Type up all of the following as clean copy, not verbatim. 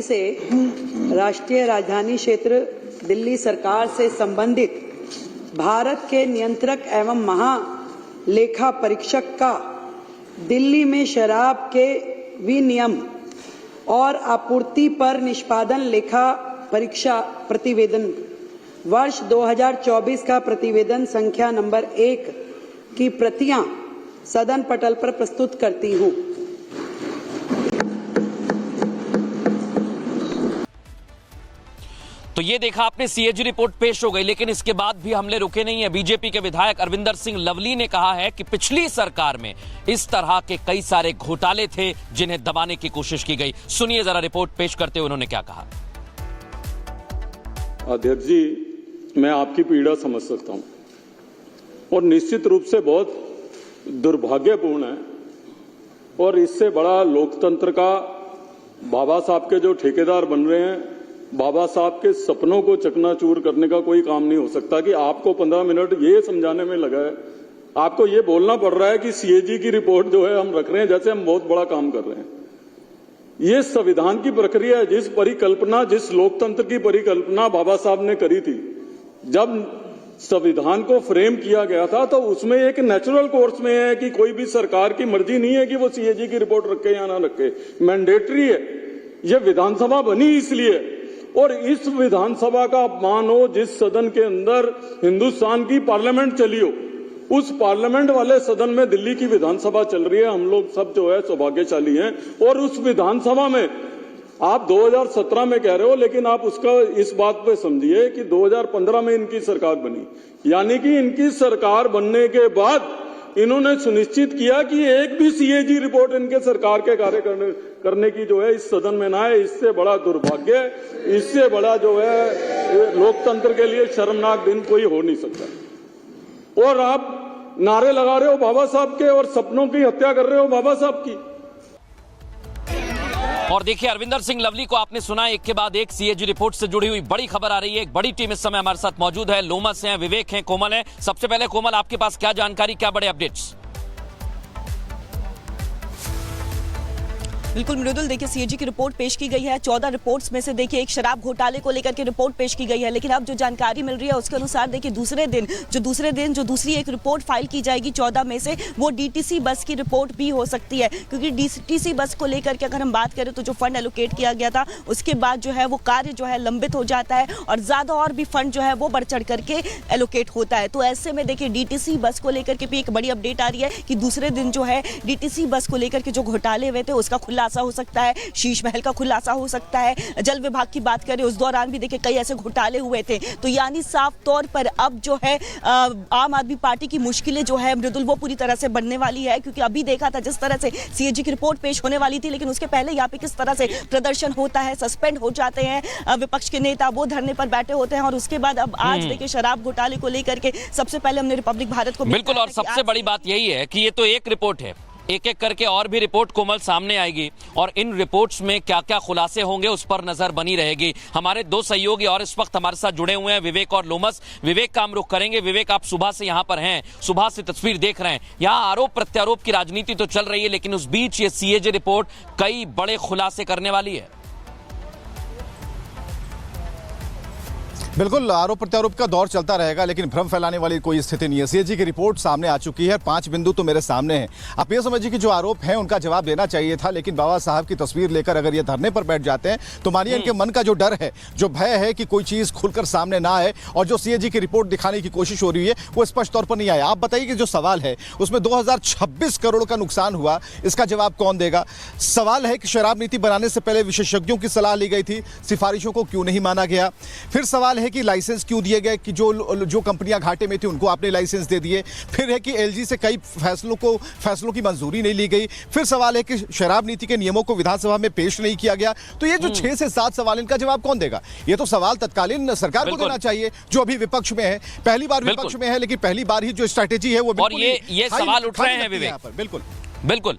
दिल्ली से राष्ट्रीय राजधानी क्षेत्र दिल्ली सरकार से संबंधित भारत के नियंत्रक एवं महालेखा परीक्षक का दिल्ली में शराब के विनियम और आपूर्ति पर निष्पादन लेखा परीक्षा प्रतिवेदन वर्ष 2024 का प्रतिवेदन संख्या नंबर 1 की प्रतियां सदन पटल पर प्रस्तुत करती हूं। तो ये देखा आपने, सीएजी रिपोर्ट पेश हो गई, लेकिन इसके बाद भी हमले रुके नहीं है। बीजेपी के विधायक अरविंदर सिंह लवली ने कहा है कि पिछली सरकार में इस तरह के कई सारे घोटाले थे जिन्हें दबाने की कोशिश की गई। सुनिए जरा रिपोर्ट पेश करते हुए उन्होंने क्या कहा। अध्यक्ष जी, मैं आपकी पीड़ा समझ सकता हूं और निश्चित रूप से बहुत दुर्भाग्यपूर्ण है, और इससे बड़ा लोकतंत्र का बाबा साहब के जो ठेकेदार बन रहे हैं, बाबा साहब के सपनों को चकनाचूर करने का कोई काम नहीं हो सकता कि आपको 15 मिनट ये समझाने में लगा है, आपको ये बोलना पड़ रहा है कि सीएजी की रिपोर्ट जो है हम रख रहे हैं जैसे हम बहुत बड़ा काम कर रहे हैं। ये संविधान की प्रक्रिया है, जिस परिकल्पना, जिस लोकतंत्र की परिकल्पना बाबा साहब ने करी थी, जब संविधान को फ्रेम किया गया था, तो उसमें एक नेचुरल कोर्स में है कि कोई भी सरकार की मर्जी नहीं है कि वो सीएजी की रिपोर्ट रखे या ना रखे, मैंडेटरी है। ये विधानसभा बनी इसलिए, और इस विधानसभा का अपमान हो जिस सदन के अंदर हिंदुस्तान की पार्लियामेंट चली हो, उस पार्लियामेंट वाले सदन में दिल्ली की विधानसभा चल रही है। हम लोग सब जो है सौभाग्यशाली हैं, और उस विधानसभा में आप 2017 में कह रहे हो, लेकिन आप उसका इस बात पे समझिए कि 2015 में इनकी सरकार बनी, यानी कि इनकी सरकार बनने के बाद इन्होंने सुनिश्चित किया कि एक भी सीएजी रिपोर्ट इनके सरकार के कार्य करने की जो है इस सदन में ना है। इससे बड़ा दुर्भाग्य, इससे बड़ा जो है लोकतंत्र के लिए शर्मनाक दिन कोई हो नहीं सकता। और आप नारे लगा रहे हो बाबा साहब के और सपनों की हत्या कर रहे हो बाबा साहब की। और देखिए, अरविंदर सिंह लवली को आपने सुना, एक के बाद एक सीएजी रिपोर्ट से जुड़ी हुई बड़ी खबर आ रही है। एक बड़ी टीम इस समय हमारे साथ मौजूद है। लोमस हैं, विवेक हैं, कोमल हैं। सबसे पहले कोमल, आपके पास क्या जानकारी, क्या बड़े अपडेट्स? बिल्कुल मृदुल, देखिए सीएजी की रिपोर्ट पेश की गई है। 14 रिपोर्ट्स में से देखिए एक शराब घोटाले को लेकर के रिपोर्ट पेश की गई है, लेकिन अब जो जानकारी मिल रही है उसके अनुसार देखिए दूसरी एक रिपोर्ट फाइल की जाएगी 14 में से, वो डीटीसी बस की रिपोर्ट भी हो सकती है, क्योंकि डीटीसी बस को लेकर के अगर हम बात करें तो जो फंड एलोकेट किया गया था उसके बाद जो है वो कार्य जो है लंबित हो जाता है और ज्यादा और भी फंड जो है वो बढ़ चढ़ करके एलोकेट होता है। तो ऐसे में देखिए डीटीसी बस को लेकर के भी एक बड़ी अपडेट आ रही है कि दूसरे दिन जो है डीटीसी बस को लेकर के जो घोटाले हुए थे उसका खुलासा हो सकता है, शीश महल का खुलासा हो सकता है। जल विभाग की बात करें उस दौरान भी देखिए कई ऐसे घोटाले हुए थे। तो यानी साफ तौर पर अब जो है आम आदमी पार्टी की मुश्किलें जो है मृदुल वो पूरी तरह से बढ़ने वाली है, क्योंकि अभी देखा था जिस तरह से सीएजी की रिपोर्ट पेश होने वाली थी, लेकिन उसके पहले यहाँ पे किस तरह से प्रदर्शन होता है, सस्पेंड हो जाते हैं विपक्ष के नेता, वो धरने पर बैठे होते हैं, और उसके बाद अब आज देखिए शराब घोटाले को लेकर के सबसे पहले हमने रिपब्लिक भारत को बिल्कुल, और सबसे बड़ी बात यही है कि ये तो एक रिपोर्ट है, एक एक करके और भी रिपोर्ट कोमल सामने आएगी, और इन रिपोर्ट्स में क्या क्या खुलासे होंगे उस पर नजर बनी रहेगी। हमारे दो सहयोगी और इस वक्त हमारे साथ जुड़े हुए हैं, विवेक और लोमस। विवेक का हम रुख करेंगे। विवेक, आप सुबह से यहां पर हैं, सुबह से तस्वीर देख रहे हैं, यहां आरोप प्रत्यारोप की राजनीति तो चल रही है, लेकिन उस बीच ये सीएजी रिपोर्ट कई बड़े खुलासे करने वाली है। बिल्कुल, आरोप प्रत्यारोप का दौर चलता रहेगा, लेकिन भ्रम फैलाने वाली कोई स्थिति नहीं है। सीएजी की रिपोर्ट सामने आ चुकी है, 5 बिंदु तो मेरे सामने हैं। आप ये समझिए कि जो आरोप है उनका जवाब देना चाहिए था, लेकिन बाबा साहब की तस्वीर लेकर अगर ये धरने पर बैठ जाते हैं तो मानिए इनके मन का जो डर है, जो भय है कि कोई चीज खुलकर सामने ना आए, और जो सीएजी की रिपोर्ट दिखाने की कोशिश हो रही है वो स्पष्ट तौर पर नहीं आया। आप बताइए कि जो सवाल है उसमें 2026 करोड़ का नुकसान हुआ, इसका जवाब कौन देगा? सवाल है कि शराब नीति बनाने से पहले विशेषज्ञों की सलाह ली गई थी, सिफारिशों को क्यों नहीं माना गया? फिर सवाल है कि लाइसेंस क्यों दिए गए, कि जो कंपनियां घाटे में थी उनको आपने लाइसेंस दे दिए। फिर है कि एलजी से कई फैसलों की मंजूरी नहीं ली गई। फिर सवाल है कि शराब नीति के नियमों को विधानसभा में पेश नहीं किया गया। तो ये जो 6 से 7 सवाल, इनका जवाब कौन देगा? ये तो सवाल तत्कालीन सरकार को देना चाहिए, जो अभी विपक्ष में है। पहली बार विपक्ष में है, लेकिन पहली बार ही जो स्ट्रैटेजी है वो और ये सवाल उठ रहे हैं विवेक। बिल्कुल बिल्कुल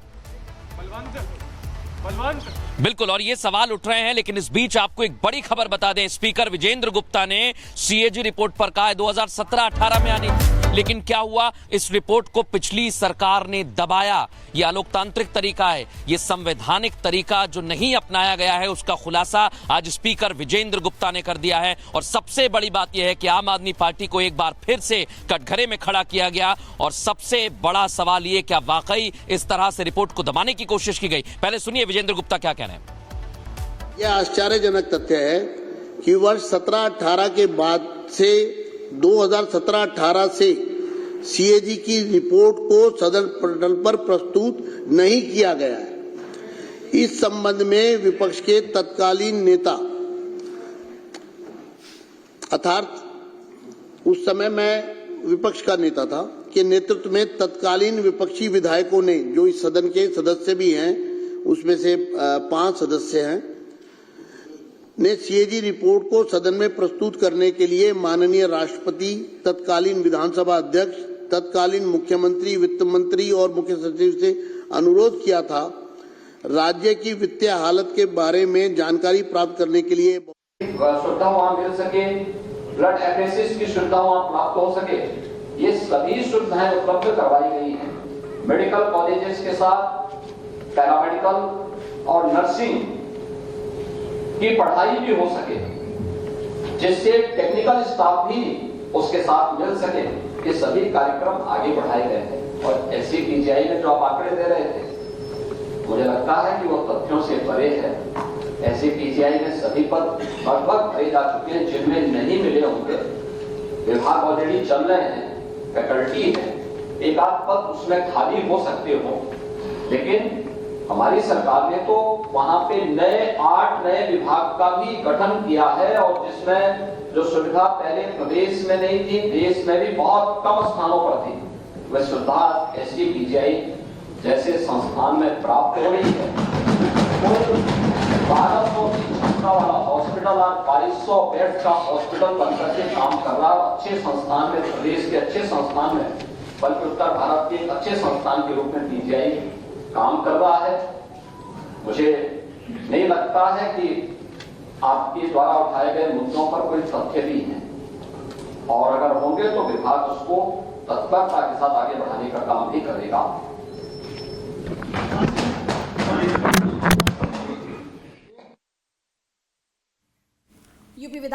बिल्कुल, और ये सवाल उठ रहे हैं, लेकिन इस बीच आपको एक बड़ी खबर बता दें। स्पीकर विजेंद्र गुप्ता ने सीएजी रिपोर्ट पर कहा है 2017-18 में आनी लेकिन क्या हुआ, इस रिपोर्ट को पिछली सरकार ने दबाया। यह अलोकतांत्रिक तरीका है, यह संवैधानिक तरीका जो नहीं अपनाया गया है, उसका खुलासा आज स्पीकर विजेंद्र गुप्ता ने कर दिया है। और सबसे बड़ी बात यह है कि आम आदमी पार्टी को एक बार फिर से कटघरे में खड़ा किया गया। और सबसे बड़ा सवाल यह, क्या वाकई इस तरह से रिपोर्ट को दबाने की कोशिश की गई? पहले सुनिए विजेंद्र गुप्ता क्या कह रहे हैं। यह आश्चर्यजनक तथ्य है कि वर्ष 17-18 के बाद से 2017-18 से सीएजी की रिपोर्ट को सदन पटल पर प्रस्तुत नहीं किया गया है। इस संबंध में विपक्ष के तत्कालीन नेता, अर्थात उस समय मैं विपक्ष का नेता था, के नेतृत्व में तत्कालीन विपक्षी विधायकों ने, जो इस सदन के सदस्य भी हैं, उसमें से 5 सदस्य हैं, ने सीएजी रिपोर्ट को सदन में प्रस्तुत करने के लिए माननीय राष्ट्रपति, तत्कालीन विधानसभा अध्यक्ष, तत्कालीन मुख्यमंत्री, वित्त मंत्री और मुख्य सचिव से अनुरोध किया था। राज्य की वित्तीय हालत के बारे में जानकारी प्राप्त करने के लिए सुविधा वहाँ मिल सके, ब्लड एनालिसिस की सुविधा वहाँ प्राप्त हो सके, ये सभी सुविधाएं उपलब्ध करवाई गई हैं। मेडिकल कॉलेजेस के साथ पैरामेडिकल और नर्सिंग की पढ़ाई भी हो सके, जिससे टेक्निकल स्टाफ भी उसके साथ मिल सके। ये सभी कार्यक्रम आगे बढ़ाए गए हैं। और ऐसी पीजीआई में जो आप आंकड़े दे रहे थे, मुझे लगता है कि वो तथ्यों से परे है। ऐसे पीजीआई में सभी पद लगभग भरे जा चुके हैं, जिनमें नहीं मिले होंगे। विभाग ऑलरेडी चल रहे हैं, फैकल्टी है, एक आध पद उसमें खाली हो सकते हो, लेकिन हमारी सरकार ने तो वहां पे 8 नए विभाग का भी गठन किया है। और जिसमें जो सुविधा पहले प्रदेश में नहीं थी, देश में भी बहुत कम स्थानों पर थी, वह सुविधा एससी पीजीआई जैसे संस्थान में प्राप्त हो रही है। 1200 की क्षमता वाला हॉस्पिटल आज 2200 बेड का हॉस्पिटल बनकर के काम कर रहा है। अच्छे संस्थान में, प्रदेश के अच्छे संस्थान में, बल्कि उत्तर भारत के एक अच्छे संस्थान के रूप में पीजीआई काम कर रहा है। मुझे नहीं लगता है कि आपके द्वारा उठाए गए मुद्दों पर कोई तथ्य भी है, और अगर होंगे तो विभाग उसको तत्परता के साथ आगे बढ़ाने का काम भी करेगा।